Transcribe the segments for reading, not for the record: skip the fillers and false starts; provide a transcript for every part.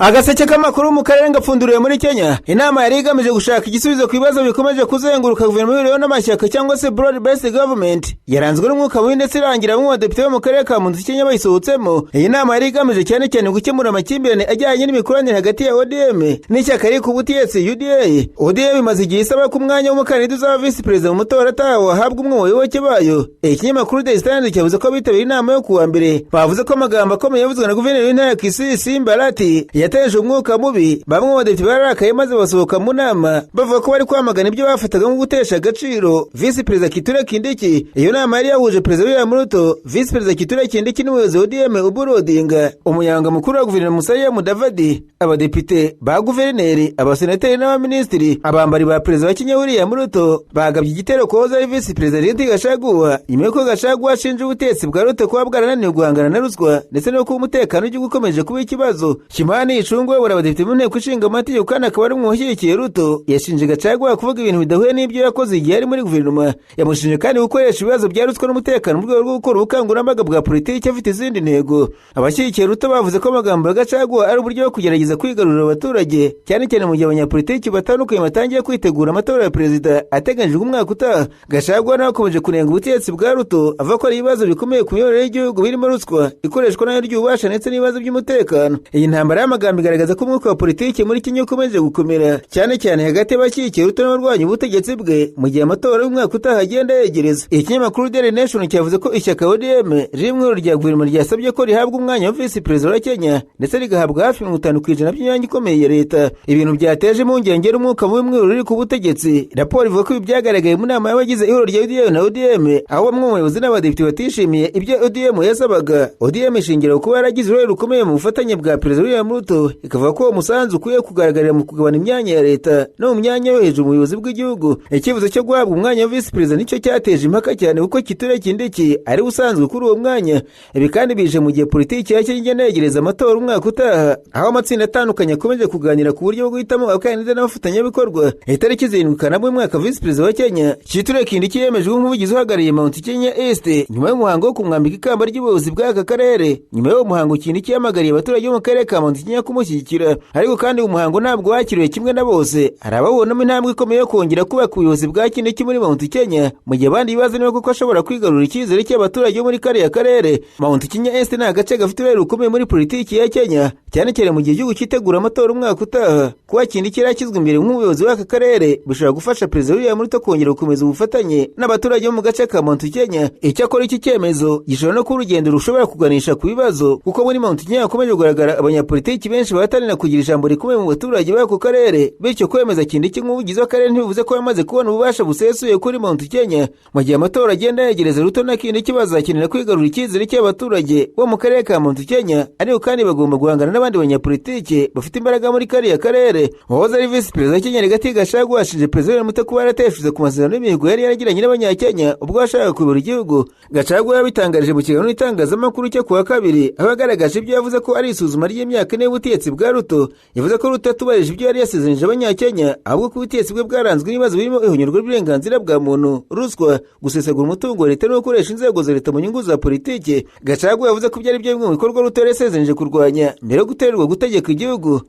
Agaseke k'amakuru mu karere gapfunduriwe muri Kenya. Inama yari igamije gushaka igisubizo ku bibazo bikomeje kuzenguruka guverinoma y'uriho n'amashyaka cyangwa se broad based government yaranzwe n'umwuka mubi ndetse irangira bamwe badepite bo mu karere ka Munsi Kenya bayisohotsemo. Iyi nama yari igamije cyane cyane gukemura amakimbirane ajyanye n'imikoranire hagati ya ODM n'ishyaka riri ku butegetsi UDA. ODM imaze igihe isaba ku mwanya w'umukandida uzaba vice president mu matora ataha wahabwa umwe mu bayoboke bayo. Ikinyamakuru The Standard cyavuze ko bitabiriye inama yo kuwa mbere bavuze ko amagambo akomeye yavuzwe na guverineri w'intara ya Kisii Simba Arati yateje umwuka mubi. Bamwe mu badepite bararakaye maze basohoka mu nama bavuga ko bari kwamagana ibyo bafataga mu gutesha agaciro vice president Kithure Kindiki. Iyo nama yari yahuje president William Ruto, vice president Kithure Kindiki n'umuyobozi wa ODM Oburu Odinga, umunyamabanga mukuru wa guverinoma Musalia Mudavadi, abadepite ba guverineri, abasenateri n'abaminisitiri. Abambari ba president wa Kenya William Ruto bagabye igitero ku wahoze ari vice president Rigathi Gachagua nyuma y'uko Gachagua ashinja ubutegetsi bwa Ruto kuba bwarananiwe guhangana na ruswa ndetse no kuba umutekano w'igihugu ukomeje kuba ikibazo. Kimani Ichung'wa uyobora abadepite mu nteko ishinga amategeko kandi akaba ari umwe ushyigikiye Ruto yashinje Gachagua kuvuga ibintu bidahuye n'ibyo yakoze igihe ari muri guverinoma. Yamushinje kandi gukoresha ibibazo bya ruswa n'umutekano mu rwego rwo gukora ubukangurambaga bwa politiki afite izindi ntego. Abashyigikiye Ruto bavuze ko amagambo ya Gachagua ari uburyo bwo kugerageza kwigarurira abaturage cyane cyane mu gihe abanyapolitiki batandukanye batangiye kwitegura amatora ya perezida ateganyijwe umwaka utaha. Gachagua nawe akomeje kunenga ubutegetsi bwa Ruto avuga ko ari ibibazo bikomeye ku miyoborere y'igihugu birimo ruswa ikoreshwa nayo ry'ububasha ndetse n'ibibazo by'umutekano. Iyi ntambara y'amagambo igaragaza ko umwuka wa politiki muri Kenya ukomeje gukomera cyane cyane hagati y'abashyigikiye Ruto n'abarwanya ubutegetsi bwe mu gihe amatora y'umwaka utaha agenda yegereza. Ikinyamakuru Daily Nation cyavuze ko ishyaka ODM riri mu rya guverinoma ryasabye ko rihabwa umwanya wa vice president wa Kenya ndetse rigahabwa hafi 50% by'imyanya ikomeye ya leta. Ibintu byateje impungenge umwuka mubi mu ruri ku butegetsi. Raporo ivuga ko ibi byagaragaye mu nama y'abagize ihuriro rya UDA na ODM aho bamwe mu bayobozi n'abadepite batishimiye ibyo ODM yasabaga. ODM ishingira ku kuba yaragize uruhare rukomeye mu bufatanye bwa Perezida William Ruto ikavuga ko umusanzu ukwiye kugaragarira mu kugabana imyanya ya leta no mu myanya yo hejuru mu buyobozi bw'igihugu. Ikibazo cyo guhabwa umwanya wa vice president nicyo cyateje impaka cyane kuko Kithure Kindiki ari usanzwe kuri uwo mwanya. Ibi kandi bije mu gihe politiki ya Kenya igenda yegereza amatora umwaka utaha aho amatsinda atandukanye akomeje kuganira ku buryo bwo guhitamo abakandida n'abafatanyabikorwa. Itariki 7 Kanama umwaka vice president wa Kenya Kithure Kindiki yemejwe nk'umuvugizi uhagarariye Mount Kenya East nyuma y'umuhango wo kumwambika ikamba ry'ubuyobozi bw'aka karere. Nyuma y'uwo muhango Kindiki yamagariye abaturage bo mu karere ka Mount Kenya kumushyigikira, ariko kandi umuhango ntabwo wakiriwe kimwe na bose. Hari abawubonamo intambwe ikomeye yo kongera kubaka ubuyobozi bwa Kindiki muri Mount Kenya mu gihe abandi bibaza niba kuko ashobora kwigarurira icyizere cy'abaturage bo muri kariya karere. Mount Kenya East ni agace gafite uruhare rukomeye muri politiki ya Kenya cyane cyane mu gihe igihugu cyitegura amatora umwaka utaha. Kuba Kindiki yarakizwe imbere nk'umuyobozi w'aka karere bishobora gufasha Perezida William Ruto kongera gukomeza ubufatanye n'abaturage bo mu gace ka Mount Kenya. Icyakora iki cyemezo gishobora no kuba urugendo rushobora kuganisha ku bibazo kuko muri Mount Kenya hakomeje kugaragara abanyapolitiki benshi bahatanira kugira ijambo rikomeye mu baturage b'ako karere. Bityo kwemeza Kindiki nk'umuvugizi w'akarere ntibivuze ko yamaze kubona ububasha busesuye kuri Mount Kenya. Mu gihe amatora agenda yegereza Ruto na Kindiki bazakenera kwigarurira icyizere cy'abaturage bo mu karere ka Mount Kenya, ariko kandi bagomba guhangana n'abandi banyapolitiki bafite imbaraga muri kariya karere. Uwahoze ari vice president wa Kenya Rigathi Gachagua ashinje Perezida William Ruto kuba yarateshuze ku masezerano y'imihigo yari yaragiranye n'abanyakenya ubwo yashakaga kuyobora igihugu. Gachagua yabitangarije mu kiganiro n'itangazamakuru cyo kuwa kabiri aho yagaragaje ibyo yavuze ko ari isuzuma ry'imyaka ine y'ubutegetsi bwa Ruto. Yavuze ko Ruto yatubarije ibyo yari yasezeranyije abanyakenya ahubwo ko ubutegetsi bwe bwaranzwe n'ibibazo birimo ihonyorwa ry'uburenganzira bwa muntu, ruswa, gusesagura umutungo wa leta no gukoresha inzego za leta mu nyungu za politiki. Gachagua yavuze ko byari byo bimwe mu bikorwa Ruto yari yasezeranyije kurwanya mbere yo guterwa gutegeka igihugu.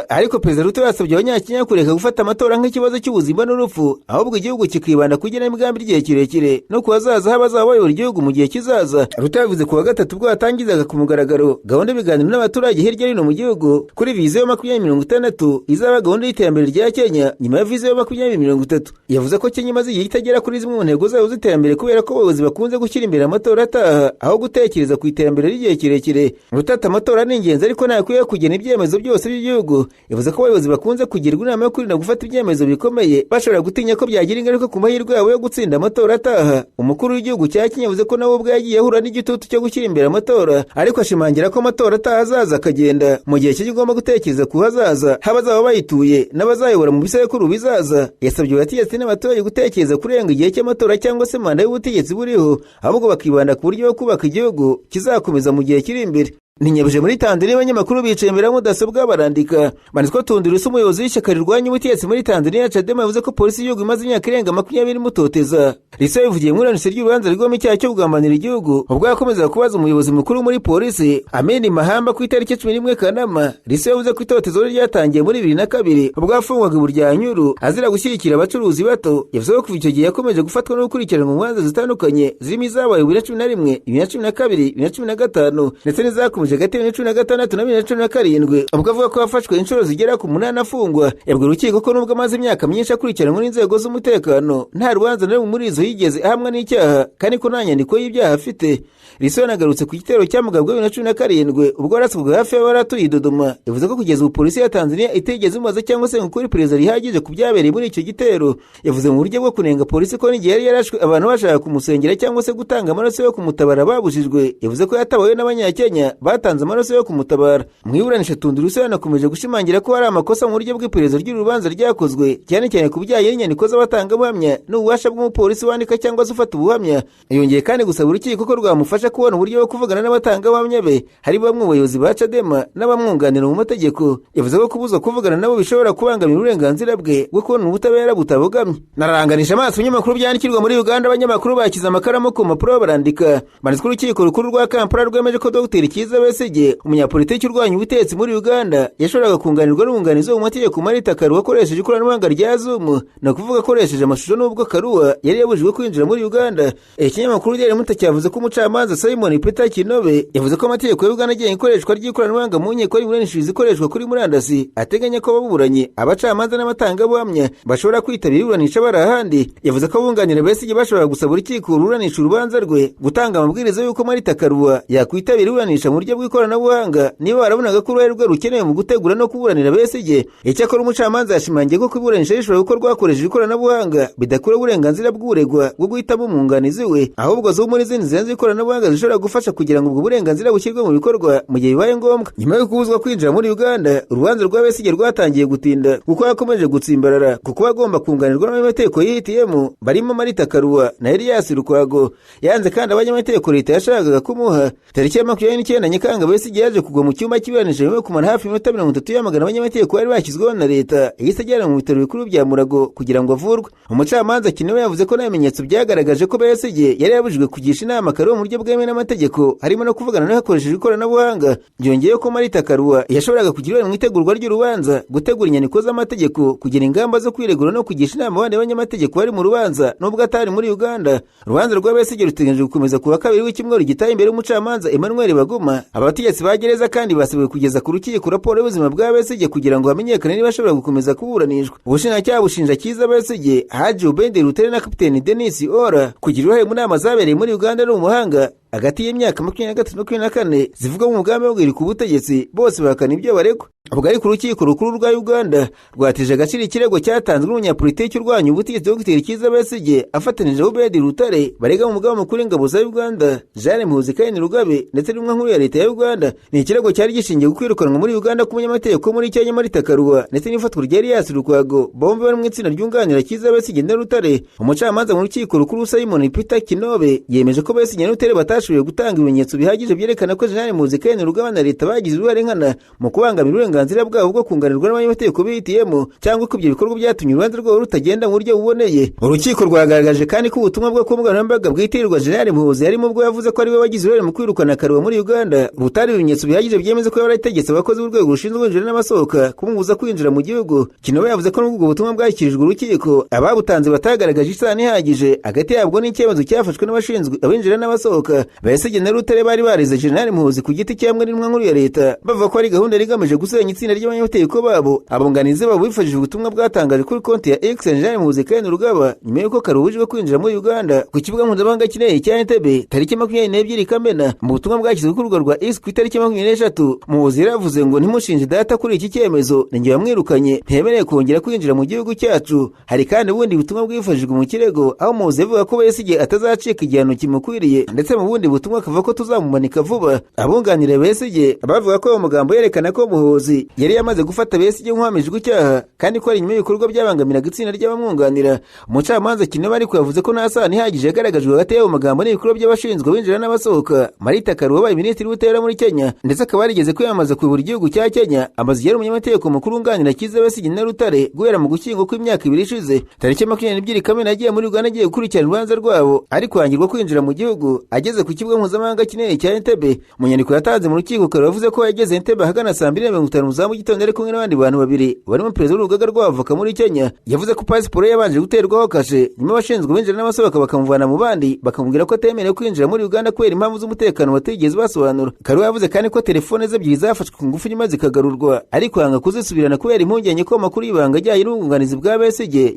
Ariko Perezida Ruto yasabye abanyakenya kureka gufata amatora nk'ikibazo cy'ubuzima n'urupfu ahubwo igihugu kikibanda ku igenamigambi ry'igihe kirekire no ku hazaza h'abazaba bayobora igihugu mu gihe kizaza. Ruto yavuze kuwa gatatu ubwo yatangizaga ku mugaragaro gahunda y'ibiganiro n'abaturage hirya no hino mu gihugu kuri viziyo 2060 izaba gahunda y'iterambere rya Kenya nyuma ya viziyo 2030. Yavuze ko Kenya imaze igihe itagera kuri zimwe mu ntego zayo z'iterambere kubera ko abayobozi bakunze gushyira imbere amatora ataha aho gutekereza ku iterambere ry'igihe kirekire. Ruto ati amatora ni ingenzi ariko ntakwiye kugena ibyemezo byose by'igihugu. Yavuze ko abayobozi bakunze kugirwa inama yo kwirinda gufata ibyemezo bikomeye bashobora gutinya ko byagira ingaruka ku mahirwe yabo yo gutsinda amatora ataha. Umukuru w'igihugu cya Kenya yavuze ko nawe ubwo yagiye ahura n'igitutu cyo gushyira imbere amatora, ariko ashimangira ko amatora ataha azaza akagenda mu gihe cyo kigomba gutekereza ku hazaza h'abazaba bayituye n'abazayobora mu bisekuru bizaza. Yasabye abategetsi n'abaturage gutekereza kurenga igihe cy'amatora cyangwa se manda y'ubutegetsi buriho ahubwo bakibanda ku buryo bwo kubaka igihugu kizakomeza mu gihe kiri imbere. ni Nyabuye muri Tanzania. Abanyamakuru bicaye imbere ya mudasobwa barandika. Banditswe Tundurusu, umuyobozi w'ishyaka rirwanya ubutegetsi muri Tanzania Chadema, yavuze ko polisi y'igihugu imaze imyaka irenga 20 imutoteza. Lissu yavugiye mu iburanisha ry'urubanza rw'igomba icyaha cyo kugambanira igihugu, ubwo yakomezaga kubaza umuyobozi mukuru muri polisi Amin Mahamba ku itariki 11 Kanama. Lissu yavuze ko itotezo ryatangiye muri 2002 ubwo yafungwaga Buryanyuru azira gushyigikira abacuruzi bato. Yavuze ko kuva icyo gihe yakomeje gufatwa no gukurikiranwa mu manza zitandukanye zirimo izabaye 2011, 2012, 2015 ndetse n'izakomeje hagati ya 2016 na 2017, ubwo avuga ko yafashwe inshuro zigera ku 8 afungwa. Yabwiye urukiko ko nubwo amaze imyaka myinshi akurikiranwa n'inzego z'umutekano nta rubanza na rumwe muri izo yigeze ahamwa n'icyaha, kandi ko nta nyandiko y'ibyaha afite. Lissu yanagarutse ku gitero cyamugabwe 2017 ubwo yarasabwaga hafi y'abaratuye Dodoma. Yavuze ko kugeza ubu polisi ya Tanzania itegeze imaze cyangwa se gukora iperereza rihagije ku byabereye muri icyo gitero. Yavuze mu buryo bwo kunenga polisi ko n'igihe yari yarashwe abantu bashaka kumusengera cyangwa se gutanga amaraso yo kumutabara babujijwe. Yavuze ko yatabawe n'Abanyakenya batanze amaraso yo kumutabara. Mu iburanisha Tundurusu yanakomeje gushimangira ko hari amakosa mu buryo bw'iperereza ry'urubanza ryakozwe, cyane cyane ku bijyanye n'inyandiko z'abatangabuhamya n'ububasha bw'umupolisi wandika cyangwa se ufata ubuhamya. Yongeye kandi gusaba urukiko ko rwamufasha kubona uburyo bwo kuvugana n'abatangabuhamya be, hari bamwe mu bayobozi ba Chadema n'abamwunganira mu mategeko. Yavuze ko kubuzwa kuvugana nabo bishobora kubangamira uburenganzira bwe bwo kubona ubutabera butabogamye. Naranganisha amaso ibinyamakuru byandikirwa muri Uganda. Abanyamakuru bakiza amakaramu ku mpapuro barandika. Banditswe urukiko rukuru rwa Kampala rwemeje ko Dr. Kizza Besigye, umunyapolitiki urwanya ubutegetsi muri Uganda, yashoboraga kunganirwa n'umwunganizi wo mu mategeko Marita Karua akoresheje ikoranabuhanga rya Zoom, no kuvuga akoresheje amashusho n'ubwo Karua yari yabujijwe kwinjira muri Uganda. Ikinyamakuru Daily Monitor cyavuze ko umucamanza Simon Peter Kinobe yavuze ko amategeko ya Uganda agenga ikoreshwa ry'ikoranabuhanga mu nkiko y'iburanishirizwa ikoreshwa kuri murandasi ateganya ko ababuranye, abacamanza n'abatangabuhamya bashobora kwitabira iburanisha bari ahandi. Yavuze ko abunganira Besigye bashobora gusaba urukiko ruranisha urubanza rwe gutanga amabwiriza y'uko Marita Karua yakwitabira iburanisha mu buryo bw'ikoranabuhanga niba barabonaga ko uruhare rwe rukenewe mu gutegura no kuburanira Besigye. Icyakora umucamanza yashimangiye ko iburanisha rishobora gukorwa hakoreshejwe ikoranabuhanga bidakura uburenganzira bw'uregwa bwo guhitamo umwunganizi we, ahubwo zo muri izindi nzira z'ikoranabuhanga zishobora gufasha kugira ngo ubwo burenganzira bushyirwe mu bikorwa mu gihe bibaye ngombwa. Nyuma yo kubuzwa kwinjira muri Uganda, urubanza rwa Besigye rwatangiye gutinda kuko yakomeje gutsimbarara kuko agomba kunganirwa n'abanyamategeko yihitiyemo barimo Marita Karua na Elias Lukwago. Yanze kandi abanyamategeko leta yashakaga kumuha. Tariki ya 29 Nyakanga Besigye yaje kugwa mu cyumba cy'iburanisha nyuma yo kumara hafi iminota 30 yamagana abanyamategeko bari bashyizweho na leta. Yahise ajyana mu bitaro bikuru bya Murago kugira ngo avurwe. Umucamanza Kinobe yavuze ko nta bimenyetso byagaragaje ko Besigye yari yabujijwe kugisha inama Karua mu buryo bwemewe n'amategeko, harimo no kuvugana no hakoreshejwe ikoranabuhanga. Byongeye ko Marita Karua yashoboraga kugira uruhare mu itegurwa ry'urubanza, gutegura inyandiko z'amategeko, kugira ingamba zo kwiregura no kugisha inama abandi banyamategeko bari mu rubanza nubwo atari muri Uganda. Urubanza rwa Besigye ruteganyijwe gukomeza kuwa kabiri w'icyumweru gitaha imbere y'umucamanza Emmanuel Baguma. Abategetsi ba gereza kandi basabiwe kugeza ku rukiko raporo y'ubuzima bwa Besigye kugira ngo hamenyekane niba ashobora gukomeza kuburanishwa. Ubushinjacyaha bushinja Kizza Besigye, Haji Obedi Rutere na Kapiteni Denis Ora kugira uruhare mu nama zabereye muri Uganda no mu mahanga hagati y'imyaka 23 na 24 zivuga mu mugambi wo guhirika ubutegetsi. Bose bakana ibyo baregwa. Ubwo ari ku rukiko rukuru rwa Uganda rwateje agaciro ikirego cyatanzwe n'umunyapolitiki urwanya ubutegetsi Dr. Kizza Besigye afatanije Obedi Rutare barega mu mugambi mukuru w'ingabo za Uganda Jeanne Muhoozi Rugabe ndetse n'umwe nkuru ya leta ya Uganda. Ni ikirego cyari gishingiye ku kwirukanwa muri Uganda ku munyamategeko muri Kenya Marita Karua ndetse n'ifatwa rya Elias Lukwago, bombi bari mu itsinda ryunganira Kizza Besigye na Rutare. Umucamanza mu rukiko rukuru Simon Peter Kinobe yemeje ko Besigye na Rutare batashoboye gutanga ibimenyetso bihagije byerekana ko Jeanne Muhoozi Rugabe na leta bagize uruhare nkana mu kubangamira uburenganzira bwabo bwo kunganirwa n'abanyamategeko bihitiyemo, cyangwa ko ibyo bikorwa byatumye urubanza rwabo rutagenda mu buryo buboneye. Urukiko rwagaragaje kandi ko ubutumwa bwo kumbuganambaga bwitirirwa Jeanne Muhoozi harimo ubwo yavuze ko ari we wagize uruhare mu kwirukana Karua muri Uganda butari ibimenyetso bihagije byemeza ko yarategetse abakozi b'urwego rushinzwe kwinjira n'abasohoka kumubuza kwinjira mu gihugu. Kinobe yavuze ko n'ubwo butumwa bwashyikirijwe urukiko ababutanze batagaragaje isano ihagije hagati yabwo n'icyemezo cyafashwe n'abashinzwe abinjira n'abasohoka. Besigye na Rutare bari barize Jeanne Muhoozi ku giti cyamwe n'intumwa nkuru ya leta bavuga ko ari gahunda rigamije gusenya itsinda ry'abanyamategeko babo. Abunganizi babo bifashishije ubutumwa bwatangaje kuri konti ya X Jeanne Muhoozi Rugaba nyuma y'uko Karua ubujijwe kwinjira muri Uganda ku kibuga mpuzamahanga cy'indege cya Entebbe tariki 22 Kamena. Mu butumwa bwashyizwe ku rubuga rwa X ku itariki 23 Muhoozi yaravuze ngo ntimushinje data kuri iki cyemezo, ninjye wamwirukanye, ntemereye kongera kwinjira mu gihugu cyacu. Hari kandi ubundi butumwa bwifashishijwe mu kirego aho Muhoozi avuga ko Besigye atazacika igihano kimukwiriye, ndetse mu bundi butumwa akavuga ko tuzamumanika vuba. Abunganira Besigye bavuga ko uwo mugambo yerekana ko Muhoozi Kamukuzi yari yamaze gufata Besigye nk'uhamijwe icyaha kandi ko ari nyuma y'ibikorwa byabangamiraga itsinda ry'abamwunganira. Umucamanza Kinema ariko yavuze ko nta sano ihagije yagaragajwe hagati y'ayo magambo n'ibikorwa by'abashinzwe binjira n'abasohoka. Marita Karua wabaye minisitiri w'ubutabera muri Kenya ndetse akaba yarigeze kwiyamamaza kuyobora igihugu cya Kenya, amaze yari umunyamategeko mukuru wunganira Kizza Besigye na Rutare guhera mu Gushyingo kw'imyaka 2 ishize. Tariki 22 Kamena yagiye muri Uganda agiye gukurikirana urubanza rwabo ariko yangirwa kwinjira mu gihugu. Ageze ku kibuga mpuzamahanga kinini cya Entebbe, mu nyandiko yatanze mu rukiko Karua yavuze ko yageze Entebbe ahagana saa 2:50 za mu gitondo ari kumwe n'abandi bantu babiri barimo perezida w'urugaga rw'abavoka muri Kenya. Yavuze ko pasiporo yabanje guterwaho kashe, nyuma abashinzwe binjira n'abasohoka bakamuvana mu bandi bakamubwira ko atemerewe kwinjira muri Uganda kubera impamvu z'umutekano batigeze basobanura. Karua yavuze kandi ko telefone ze ebyiri zafashwe ku ngufu nyuma zikagarurwa ariko yanga kuzisubirana kubera impungenge ko amakuru y'ibanga ajyanye n'ubwunganizi bwa Besigye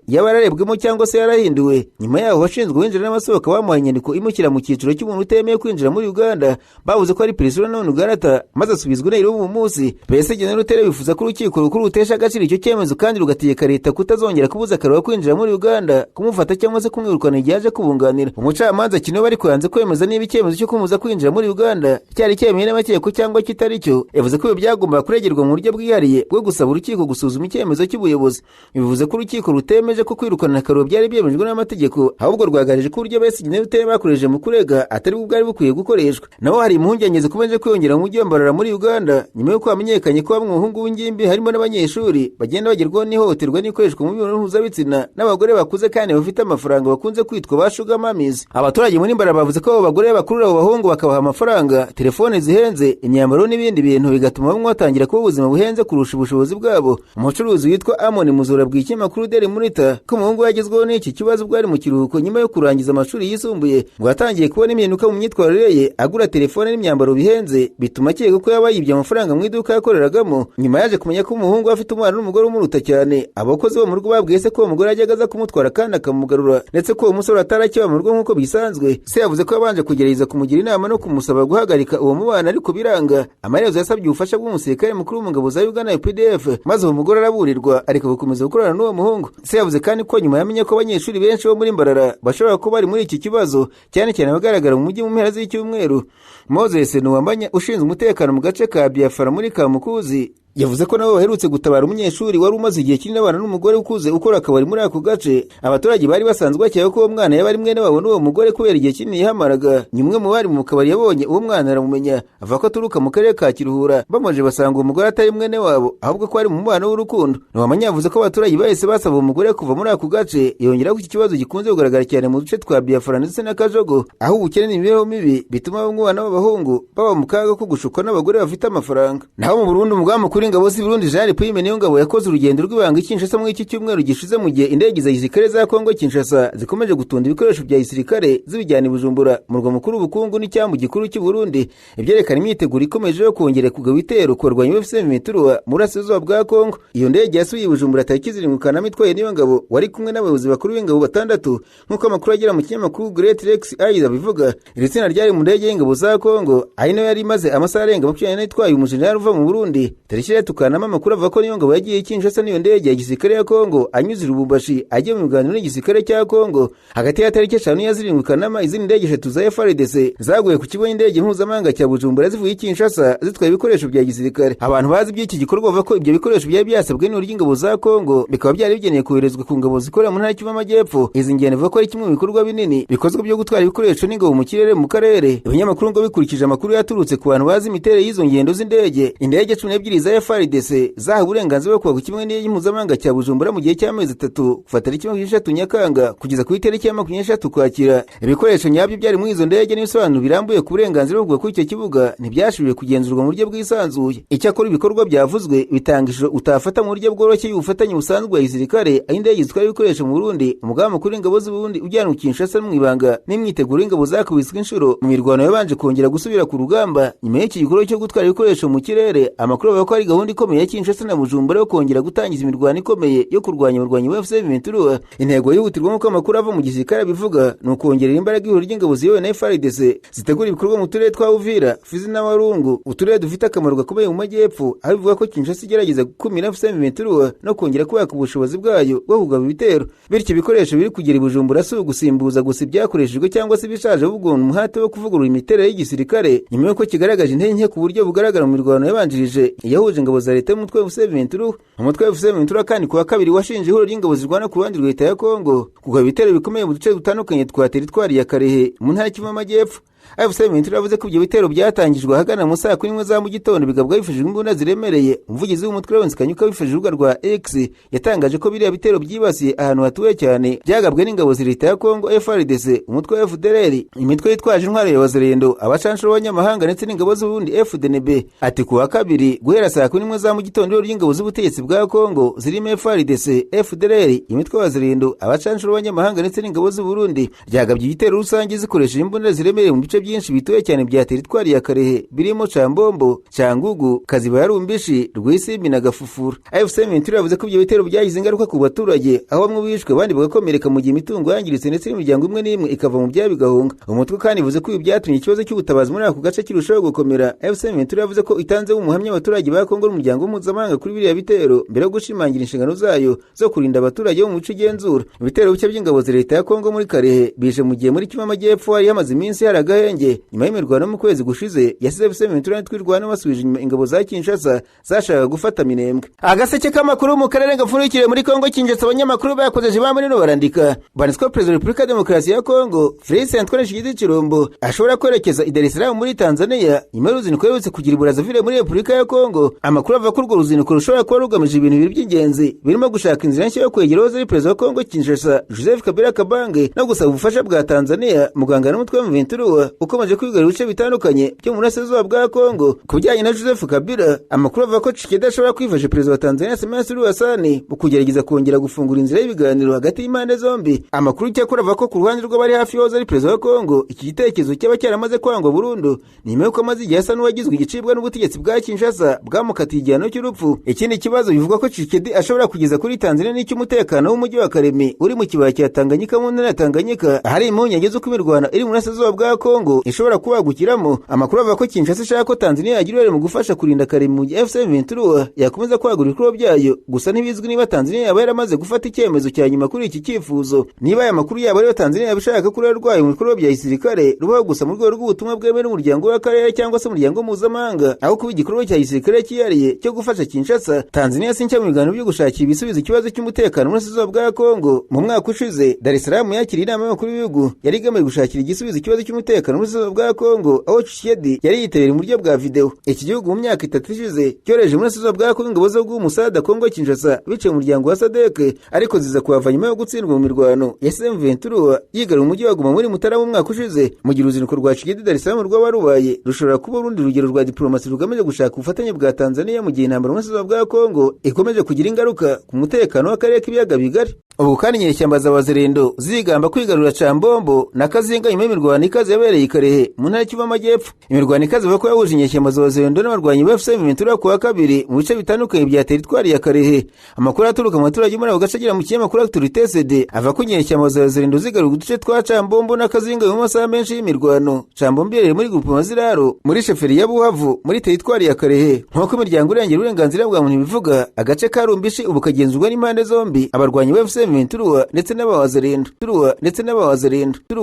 yararebwemo cyangwa se yarahinduwe. Nyuma yaho abashinzwe binjira n'abasohoka bamuhaye inyandiko imukira mu cyiciro cy'umuntu utemeye kwinjira muri Uganda, bavuze ko ari Priscilla Nonugara maze asubizwa Nairobi mu munsi. Besigye na Rutare bifuza ko urukiko rukuru rutesha agaciro icyo cyemezo kandi rugategeka leta kutazongera kubuza Karua kwinjira muri Uganda, kumufata cyangwa se kumwirukana igihe aje kubunganira. Umucamanza Kinema ariko yanze kwemeza niba icyemezo cyo kumuza kwinjira muri Uganda cyari cyemewe n'amategeko cyangwa kitari cyo. Yavuze ko byagomba kuregerwa mu buryo bwihariye bwo gusaba urukiko gusuzuma icyemezo cy'ubuyobozi. Bivuze ko urukiko rutemeje ko kwirukana Karua byari byemejwe n'amategeko, ahubwo rwagarije ko uburyo Besigye na Rutare bakoresheje mu kurega atari bwo bwari bukwiye gukoreshwa. Naho hari impungenge zikomeje kwiyongera mu mujyi wa Mbarara muri Uganda nyuma y'uko hamenyekanye ko bamwe mu bahungu b'ingimbi harimo n'abanyeshuri bagenda bagerwaho n'ihohoterwa n'ikoreshwa mu mibonano mpuzabitsina n'abagore bakuze kandi bafite amafaranga bakunze kwitwa ba sugar mummies. Abaturage muri Mbarara bavuze ko abo bagore bakurura abo bahungu bakabaha amafaranga, telefone zihenze, imyambaro n'ibindi bintu bigatuma bamwe batangira kuba ubuzima buhenze kurusha ubushobozi bwabo. Umucuruzi witwa Amon Muzura bw'iyi kinyamakuru Daily Monitor ko umuhungu yagezweho n'iki kibazo bwari mu kiruhuko nyuma yo kurangiza amashuri yisumbuye ngo yatangiye kubona impinduka mu myitwarire ye, agura telefone n'imyambaro bihenze bituma akeka ko yaba yibye amafaranga mu iduka yakoreragamo. Nyuma yaje kumenya ko umuhungu afite umwana n'umugore umuruta cyane. Abakozi bo mu rugo babwiye se ko uwo mugore yajyaga aza kumutwara kandi akamugarura ndetse ko uwo musore atarakiba mu rugo nk'uko bisanzwe. Se yavuze ko yabanje kugerageza kumugira inama no kumusaba guhagarika uwo mubano ariko biranga. Amaherezo yasabye ubufasha bw'umusirikare mukuru mu ngabo za Uganda UPDF maze uwo mugore araburirwa ariko gukomeza gukorana n'uwo muhungu. Se yavuze kandi ko nyuma yamenye ko abanyeshuri benshi bo muri Mbarara bashobora kuba bari muri iki kibazo, cyane cyane abagaragara mu mujyi mu mpera z'icyumweru. Moses Nuwambanya ushinzwe umutekano mu gace ka Biafra muri Kamukuzi yavuze ko nabo baherutse gutabara umunyeshuri wari umaze igihe kinini abana n'umugore ukuze ukora akabari muri ako gace. Abaturage bari basanzwe bakeka ko uwo mwana yaba ari mwene wabo n'uwo mugore kubera igihe kinini yahamaraga. Nyumwe mu bari mu kabari yabonye uwo mwana aramumenya, avuga ko aturuka mu karere ka Kiruhura. Bamaje basanga uwo mugore atari mwene wabo ahubwo ko ari mu mubano w'urukundo. Nuwamanya yavuze ko abaturage bahise basaba uwo mugore kuva muri ako gace. Yongera ko iki kibazo gikunze kugaragara cyane mu duce twa Biafra ndetse na Kajogo, aho ubukene n'imibereho mibi bituma bamwe bana b'abahungu baba mu kaga ko gushukwa n'abagore bafite amafaranga. Naho mu Burundi umugaba kuri ingabo z'i Burundi Jean Paul niyo ngabo yakoze urugendo rw'ibanga i Kinshasa mu iki cyumweru gishize mu gihe indege za gisirikare za Kongo Kinshasa zikomeje gutunda ibikoresho bya gisirikare zibijyana i Bujumbura mu murwa mukuru w'ubukungu n'icyambu gikuru cy'u Burundi. Ibyerekana imyiteguro ikomeje yo kongera kugaba ibitero kurwanya M23 mu burasirazuba bwa Kongo. Iyo ndege yasubiye i Bujumbura tariki 7 Kanama itwaye niyo ngabo wari kumwe n'abayobozi bakuru b'ingabo batandatu nk'uko amakuru agera mu kinyamakuru Great Rex Eyes bivuga. Iri tsinda ryari mu ndege y'ingabo za Kongo ari nayo yari imaze amasaha arenga 24 itwaye umujenerali uva mu Burundi. Tariki 3 Kanama amakuru avuga ko niyo ngabo yagiye i Kinshasa n'iyo ndege ya gisirikare ya Kongo anyuze Lubumbashi agiye mu biganiro n'igisirikare cya Kongo. Hagati ya tariki 5 ya 7 Kanama izindi ndege 3 za FARDC zaguye ku kigo cy'indege mpuzamahanga cya Bujumbura zivuye i Kinshasa zitwaye ibikoresho bya gisirikare. Abantu bazi by'iki gikorwa bavuga ko ibyo bikoresho byari byasabwe n'ingabo za Kongo bikaba byari bigeneye koherezwa ku ngabo zikorera mu ntara y'Kivu y'Amajyepfo. Izi ngendo bavuga ko ari kimwe mu bikorwa binini bikozwe byo gutwara ibikoresho n'ingabo mu kirere mu karere. Ibinyamakuru ngo bikurikije amakuru yaturutse ku bantu bazi imiterere y'izo ngendo z'indege, indege 12 za FARDC zahawe uburenganzira bwo kuva ku kimwe n'indege mpuzamahanga cya Bujumbura mu gihe cy'amezi 3 kuva tariki 23 Nyakanga kugeza ku itariki ya 23 Ukwakira. Ibikoresho nyabyo byari muri izo ndege n'ibisobanuro birambuye ku burenganzira bwo kuva kuri icyo kibuga ntibyashoboye kugenzurwa mu buryo bwisanzuye. Icyakora ibikorwa byavuzwe bitangishije utafata mu buryo bworoshye y'ubufatanye busanzwe bwa gisirikare aho indege zitwara ibikoresho mu Burundi. Umugaba mukuru w'ingabo z'u Burundi ujyanwa Kinshasa mu ibanga n'imyiteguro y'ingabo zakubiswe inshuro mu mirwano yabanje kongera gusubira ku rugamba. Nyuma y'iki gikorwa cyo gutwara ibikoresho mu kirere, amakuru avuga ko ari gahunda ikomeye ya Kinshasa na Bujumbura yo kongera gutangiza imirwano ikomeye yo kurwanya abarwanyi ba M23. Intego yihutirwa nk'uko amakuru ava mu gisirikare bivuga ni ukongerera imbaraga ihuriro ry'ingabo ziyobowe na FARDC zitegura ibikorwa mu turere twa Uvira, Fizi na Walungu, uturere dufite akamaro gakomeye mu majyepfo, aho bivuga ko Kinshasa igerageza gukumira M23 no kongera kubaka ubushobozi bwayo bwo kugaba ibitero. Bityo ibikoresho biri kugera i Bujumbura si ugusimbuza gusa ibyakoreshejwe cyangwa se bishaje, ahubwo ni umuhate wo kuvugurura imiterere y'igisirikare nyuma y'uko kigaragaje intege nke ku buryo bugaragara mu mirwano yabanjirije yahuje ingabo za leta y'umutwe wa FC23. Umutwe wa FC23 kandi kuwa kabiri washinje ihuriro ry'ingabo zirwana ku ruhande rwa leta ya Kongo kugaba ibitero bikomeye mu duce dutandukanye twa teritwari ya Karehe mu ntara y'Kivu y'Amajyepfo. FC23 yavuze ko ibyo bitero byatangijwe ahagana mu saa 9 za mu gitondo bigabwa bifashijwe imbunda ziremereye. Umuvugizi w'umutwe wa Kanyuka wifashishije urubuga rwa X yatangaje ko biriya bitero byibasiye ahantu hatuwe cyane byagabwe n'ingabo za leta ya Kongo FARDC, umutwe wa FDLR, imitwe yitwaje intwaro ya Wazalendo, abacanshuro b'abanyamahanga ndetse n'ingabo z'ubundi FDNB. Ati kuwa kabiri guhera saa 9 za mu gitondo ry'ingabo z'ubutegetsi bwa Kongo zirimo FARDC, FDLR, imitwe ya Wazalendo, abacanshuro b'abanyamahanga ndetse n'ingabo z'Uburundi ryagabye ibitero rusange zikoresheje imbunda ziremereye mu bice byinshi bituye cyane bya teritwari ya Karehe birimo Chambombo, Changugu, Kaziba ya Rumbishi, Rwisimbi na Gafufura. FC23 yavuze ko ibyo bitero byagize ingaruka ku baturage, aho bamwe bishwe abandi bagakomereka mu gihe imitungo yangiritse ndetse n'imiryango imwe n'imwe ikava mu byabo igahunga. Umutwe kandi yavuze ko ibi byatumye ikibazo cy'ubutabazi muri ako gace kirushaho gukomera. FC23 yavuze ko itanze umuhamya abaturage ba Kongo n'umuryango mpuzamahanga kuri biriya bitero mbere yo gushimangira inshingano zayo zo kurinda abaturage bo mu bice igenzura. Ibitero bice by'ingabo za leta ya Kongo muri Karehe bije mu gihe muri Kivu y'Amajyepfo hari hamaze iminsi hari agahenge nyuma y'imirwano mu kwezi gushize yasize FC23 twirwana basubije inyuma ingabo za Kinshasa zashaka gufata Minembwe. Agaseke k'amakuru mu karere gafurikire muri Kongo Kinshasa, abanyamakuru bakozeje bamwe no barandika banditswe President Republika Demokarasi ya Kongo Felix Antoine Tshisekedi Tshilombo ashobora kwerekeza i Dar es Salaam muri Tanzania nyuma y'uruzinduko yerutse kugira Brazzaville muri Republika ya Kongo. Amakuru ava ko urwo ruzinduko rushobora kuba rugamije ibintu bibiri by'ingenzi birimo gushaka inzira nshya yo kwegera uwari Perezida wa Kongo Kinshasa Joseph Kabila Kabange no gusaba ubufasha bwa Tanzania mu guhangana n'umutwe wa M23 ukomeje kwigarurira ibice bitandukanye byo mu burasirazuba bwa Kongo. Ku bijyanye na Joseph Kabila, amakuru avuga ko Tshisekedi ashobora kwifasha Perezida wa Tanzania Samia Suluhu Hassan mu kugerageza kongera gufungura inzira y'ibiganiro hagati y'impande zombi. Amakuru cyakora avuga ko ku ruhande rw'abari hafi y'uwahoze ari Perezida wa Kongo iki gitekerezo cyaba cyaramaze kwangwa burundu nyuma y'uko amaze igihe asa n'uwagizwe igicibwa n'ubutegetsi bwa Kinshasa bwamukatiye igihano cy'urupfu. Ikindi kibazo bivugwa ko Tshisekedi ashobora kugeza kuri Tanzania n'icy'umutekano w'umujyi wa Karemi uri mu kibaya cya Tanganyika mu ntara ya Tanganyika hari impungenge z'uko imirwano iri mu burasirazuba bwa Kongo ishobora kubagukiramo. Amakuru avuga ko Kinshasa ishaka ko Tanzania yagira uruhare mu gufasha kurinda Karemi mu gihe FC23 yakomeza kwagura ibikorwa byayo. Gusa ntibizwi niba Tanzania yaba yaramaze gufata icyemezo cya nyuma kuri iki cyifuzo. Niba aya makuru yaba ariyo Tanzania yabishaka kuri rwayo mu bikorwa bya gisirikare rubaho gusa mu rwego rw'ubutumwa bwemewe n'umuryango w'akarere cyangwa se umuryango mpuzamahanga, aho kuba igikorwa cya gisirikare cyihariye cyo gufasha Kinshasa. Tanzania sinshya mu biganiro byo gushakira ibisubizo ikibazo cy'umutekano mu burasirazuba bwa Kongo. Mu mwaka ushize Dar es Salaam yakiriye inama y'abakuru b'ibihugu yari igamije gushakira igisubizo ikibazo cy'umutekano mu burasirazuba bwa Kongo, aho Tshisekedi yari yitabiriye mu buryo bwa video. Iki gihugu mu myaka 3 ishize cyoreje mu burasirazuba bwa Kongo ingabo zo gumusada Kongo Kinshasa biciye mu muryango wa SADC, ariko ziza kuhava nyuma yo gutsindwa mu mirwano ya M23 yigarura umujyi wa Goma muri Mutarama mu mwaka ushize. Mu gihe uruzinduko rwa Tshisekedi Dar es Salaam rwabarubaye rushobora kuba urundi rugero rwa diplomasi rugamije gushaka ubufatanye bwa Tanzania mu gihe intambara mu burasirazuba bwa Kongo ikomeje kugira ingaruka ku mutekano w'akarere k'ibiyaga bigari. Ubu kandi inyeshyamba za Wazalendo zigamba kwigarura Chambombo na Kazinga nyuma y'imirwano ikaze yabereye i Karehe mu ntara y'Kivu y'Amajyepfo. Imirwano ikaze bavuga ko yahuje inyeshyamba za Wazalendo n'abarwanyi ba FC23 kuwa kabiri mu bice bitandukanye bya teritwari ya Karehe. Amakuru aturuka mu baturage muri ako gace agira mu kinyamakuru Actualité CD avuga ko inyeshyamba za Wazalendo zigarura uduce twa Chambombo na Kazinga mu masaha menshi y'imirwano. Chambombo iri muri Groupe Maziraro muri sheferi ya Buhavu muri teritwari ya Karehe. Nk'uko imiryango irengera uburenganzira bwa muntu bivuga, agace ka Rumbishi ubu kagenzurwa n'impande zombi, abarwanyi ba FC23 ndetse n'abawazalendo.